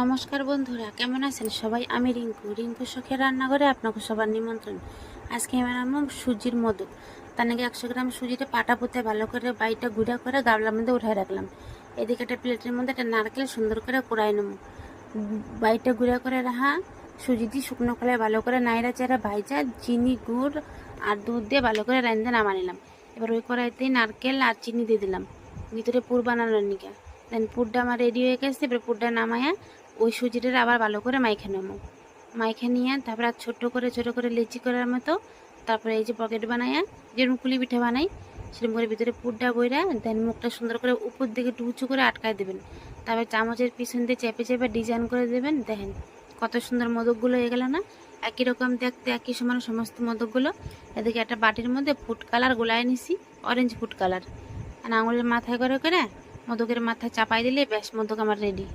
নমস্কার বন্ধুরা, কেমন আছেন সবাই? আমি রিঙ্কু শখের রান্নাঘরে আপনাকে সবার নিমন্ত্রণ। আজকে আমি বানাবো সুজির মোদক। তার নাকি 100 গ্রাম সুজিতে পাটা পুঁতে ভালো করে বাইটা গুঁড়া করে গামলার মধ্যে উঠায় রাখলাম। এদিকে একটা প্লেটের মধ্যে একটা নারকেল সুন্দর করে কুড়াই নেব। বাইটা গুঁড়া করে রাখা সুজি দিয়ে শুকনো খোলায় ভালো করে নাইড়া চেরা ভাইজা চিনি গুড় আর দুধ দিয়ে ভালো করে রাঁধতে নামা নিলাম। এবার ওই কড়াইতেই নারকেল আর চিনি দিয়ে দিলাম ভিতরে পুর বানানোর নিকে। দেন পুরটা আমার রেডি হয়ে গেছে। এবার পুরটা নামায়া ওই সুজিটা আবার ভালো করে মাইখে নেব। মাইখে নিয়ে তারপরে আর ছোটো করে লেচি করার মতো তারপরে এই যে পকেট বানায়া যেরকম কুলি পিঠা বানাই সেরকম করে ভিতরে পুরটা বইরা দেন মুখটা সুন্দর করে উপর দিকে একটু উঁচু করে আটকায় দেবেন। তারপরে চামচের পিছন দিয়ে চেপে চেপে ডিজাইন করে দেবেন। দেখেন কত সুন্দর মোদকগুলো হয়ে গেল না? একই রকম দেখতে, একই সমান সমস্ত মোদকগুলো। এদিকে একটা বাটির মধ্যে ফুড কালার গোলায় নিছি, অরেঞ্জ ফুড কালার। আর আঙুলের মাথায় করে করে মোদকের মাথায় চাপাই দিলে ব্যাস মোদক আমার রেডি।